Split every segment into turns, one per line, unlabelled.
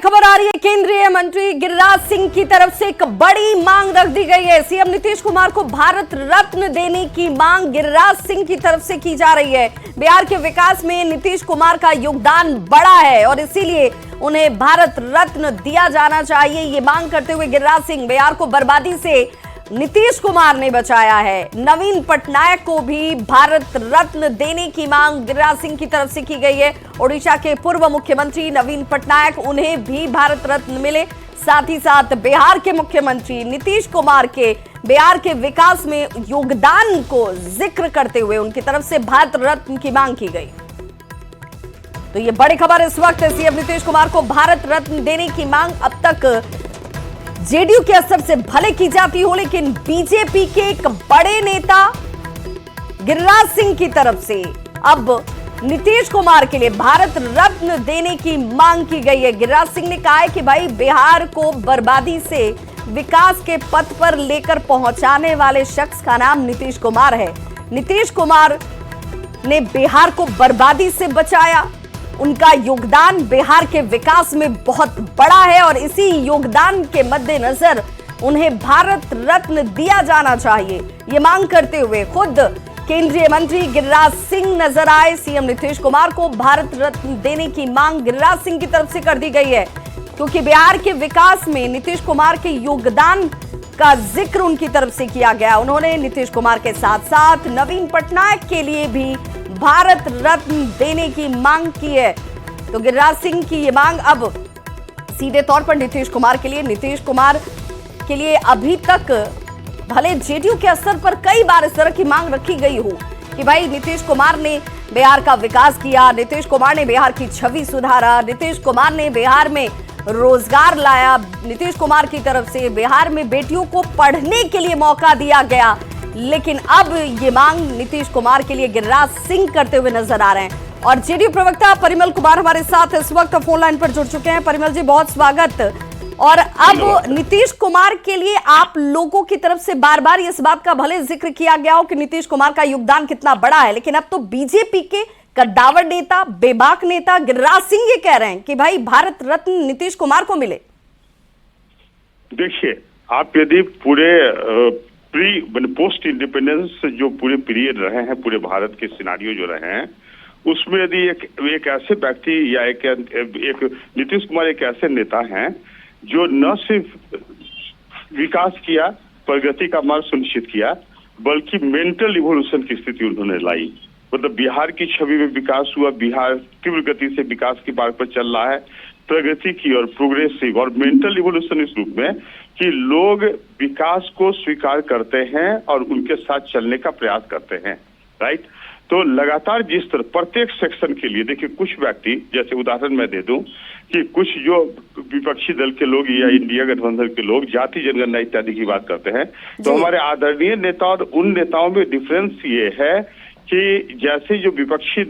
खबर आ रही है। केंद्रीय मंत्री गिरिराज सिंह की तरफ से एक बड़ी मांग रख दी गई है। सीएम नीतीश कुमार को भारत रत्न देने की मांग गिरिराज सिंह की तरफ से की जा रही है। बिहार के विकास में नीतीश कुमार का योगदान बड़ा है और इसीलिए उन्हें भारत रत्न दिया जाना चाहिए। ये मांग करते हुए गिरिराज सिंह बिहार को बर्बादी से नीतीश कुमार ने बचाया है। नवीन पटनायक को भी भारत रत्न देने की मांग गिरिराज सिंह की तरफ से की गई है। ओडिशा के पूर्व मुख्यमंत्री नवीन पटनायक, उन्हें भी भारत रत्न मिले। साथ ही साथ बिहार के मुख्यमंत्री नीतीश कुमार के बिहार के विकास में योगदान को जिक्र करते हुए उनकी तरफ से भारत रत्न की मांग की गई। तो ये बड़ी खबर इस वक्त, सीएम नीतीश कुमार को भारत रत्न देने की मांग अब तक जेडीयू के असर से भले की जाती हो, लेकिन बीजेपी के एक बड़े नेता गिरिराज सिंह की तरफ से अब नीतीश कुमार के लिए भारत रत्न देने की मांग की गई है। गिरिराज सिंह ने कहा है कि भाई बिहार को बर्बादी से विकास के पथ पर लेकर पहुंचाने वाले शख्स का नाम नीतीश कुमार है। नीतीश कुमार ने बिहार को बर्बादी से बचाया। उनका योगदान बिहार के विकास में बहुत बड़ा है और इसी योगदान के मद्देनजर उन्हें भारत रत्न दिया जाना चाहिए। ये मांग करते हुए खुद केंद्रीय मंत्री गिरिराज सिंह नजर आए। सीएम नीतीश कुमार को भारत रत्न देने की मांग गिरिराज सिंह की तरफ से कर दी गई है, क्योंकि बिहार के विकास में नीतीश कुमार के योगदान का जिक्र उनकी तरफ से किया गया। उन्होंने नीतीश कुमार के साथ साथ नवीन पटनायक के लिए भी भारत रत्न देने की मांग की है। तो गिरिराज सिंह की ये मांग अब सीधे तौर पर नीतीश कुमार के लिए अभी तक भले जेडीयू के स्तर पर कई बार इस तरह की मांग रखी गई हो कि भाई नीतीश कुमार ने बिहार का विकास किया, नीतीश कुमार ने बिहार की छवि सुधारा, नीतीश कुमार ने बिहार में रोजगार लाया, नीतीश कुमार की तरफ से बिहार में बेटियों को पढ़ने के लिए मौका दिया गया। लेकिन अब ये मांग नीतीश कुमार के लिए गिरिराज सिंह करते हुए नजर आ रहे हैं। और जेडीयू प्रवक्ता परिमल कुमार हमारे साथ इस वक्त फोन लाइन पर जुड़ चुके हैं। परिमल जी, बहुत स्वागत। और अब नीतीश कुमार के लिए आप लोगों की तरफ से बार बार इस बात का भले जिक्र किया गया हो कि नीतीश कुमार का योगदान कितना बड़ा है, लेकिन अब तो बीजेपी के कद्दावर नेता, बेबाक नेता गिरिराज सिंह ये कह रहे हैं कि भाई भारत रत्न नीतीश कुमार को मिले।
देखिए, आप यदि पूरे पोस्ट इंडिपेंडेंस जो पूरे पीरियड रहे हैं, पूरे भारत के सिनारियो जो रहे हैं, उसमें यदि एक ऐसे व्यक्ति या एक नीतीश कुमार एक ऐसे नेता हैं जो न सिर्फ विकास किया, प्रगति का मार्ग सुनिश्चित किया, बल्कि मेंटल रिवॉल्यूशन की स्थिति उन्होंने लाई। मतलब बिहार की छवि में विकास हुआ, बिहार तीव्र गति से विकास की मार्ग पर चल रहा है, प्रगति की और प्रोग्रेसिव और मेंटल रिवॉल्यूशन इस रूप में कि लोग विकास को स्वीकार करते हैं और उनके साथ चलने का प्रयास करते हैं। राइट? तो लगातार जिस तरह प्रत्येक सेक्शन के लिए, देखिए, कुछ व्यक्ति, जैसे उदाहरण मैं दे दूं कि कुछ जो विपक्षी दल के लोग या इंडिया गठबंधन के लोग जाति जनगणना इत्यादि की बात करते हैं, तो हमारे आदरणीय नेता और उन नेताओं में डिफरेंस ये है कि जैसे जो विपक्षी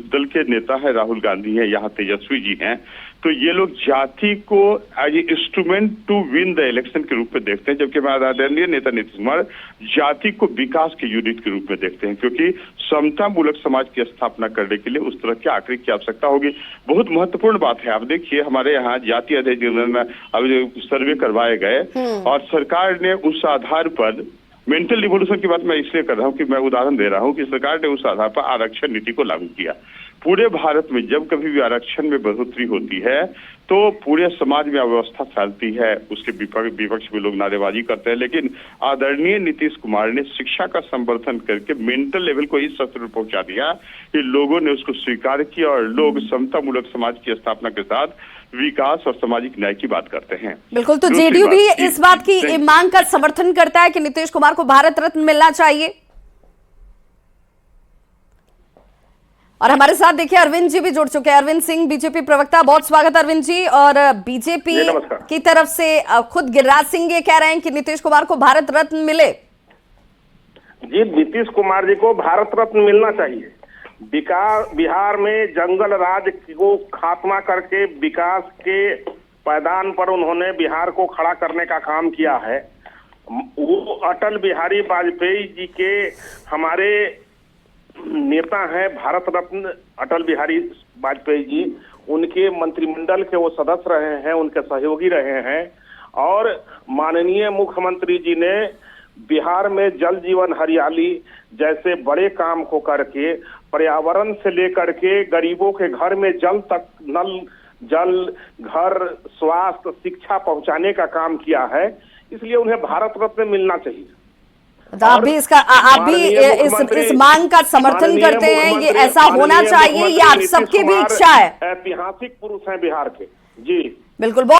दल के नेता है राहुल गांधी है, यहाँ तेजस्वी जी हैं, तो ये लोग जाति को as a instrument to win the election के रूप में देखते हैं, जबकि हमारे आदरणीय नेता नीतीश कुमार जाति को विकास के यूनिट के रूप में देखते हैं, क्योंकि समता मूलक समाज की स्थापना करने के लिए उस तरह के आंकड़े की आवश्यकता होगी। बहुत महत्वपूर्ण बात है। आप देखिए, हमारे यहाँ जाति आधारित जनगणना अब सर्वे करवाए गए और सरकार ने उस आधार पर मेंटल रिवॉल्यूशन की बात मैं इसलिए कर रहा हूँ कि मैं उदाहरण दे रहा हूँ कि सरकार ने उस आधार पर आरक्षण नीति को लागू किया। पूरे भारत में जब कभी भी आरक्षण में बढ़ोतरी होती है तो पूरे समाज में अव्यवस्था फैलती है, उसके विपक्ष में लोग नारेबाजी करते हैं, लेकिन आदरणीय नीतीश कुमार ने शिक्षा का संवर्धन करके मेंटल लेवल को इस स्तर पर पहुंचा दिया कि लोगों ने उसको स्वीकार किया और लोग समता मूलक समाज की स्थापना के साथ विकास और सामाजिक न्याय की बात करते हैं।
बिल्कुल। तो जेडीयू भी इस बात की मांग का समर्थन करता है कि नीतीश कुमार को भारत रत्न मिलना चाहिए। और हमारे साथ देखिए अरविंद जी भी जुड़ चुके हैं। अरविंद सिंह, बीजेपी प्रवक्ता, बहुत स्वागत अरविंद जी। और बीजेपी की तरफ से खुद गिरिराज सिंह ये कह रहे हैं कि नीतीश कुमार को भारत रत्न मिले।
जी, नीतीश कुमार जी को भारत रत्न मिलना चाहिए। बिहार में जंगल राज को खात्मा करके विकास के पैदान पर उन्होंने बिहार को खड़ा करने का काम किया है। वो अटल बिहारी वाजपेयी जी के हमारे नेता हैं, भारत रत्न अटल बिहारी वाजपेयी जी। उनके मंत्रिमंडल के वो सदस्य रहे हैं, उनके सहयोगी रहे हैं। और माननीय मुख्यमंत्री जी ने बिहार में जल जीवन हरियाली जैसे बड़े काम को करके पर्यावरण से लेकर के गरीबों के घर में जल तक, नल जल, घर, स्वास्थ्य, शिक्षा पहुंचाने का काम किया है, इसलिए उन्हें भारत रत्न मिलना चाहिए।
तो आप भी इस मांग का समर्थन करते हैं, ये ऐसा होना चाहिए, ये आप सबकी भी इच्छा है?
ऐतिहासिक पुरुष हैं बिहार के। जी
बिल्कुल।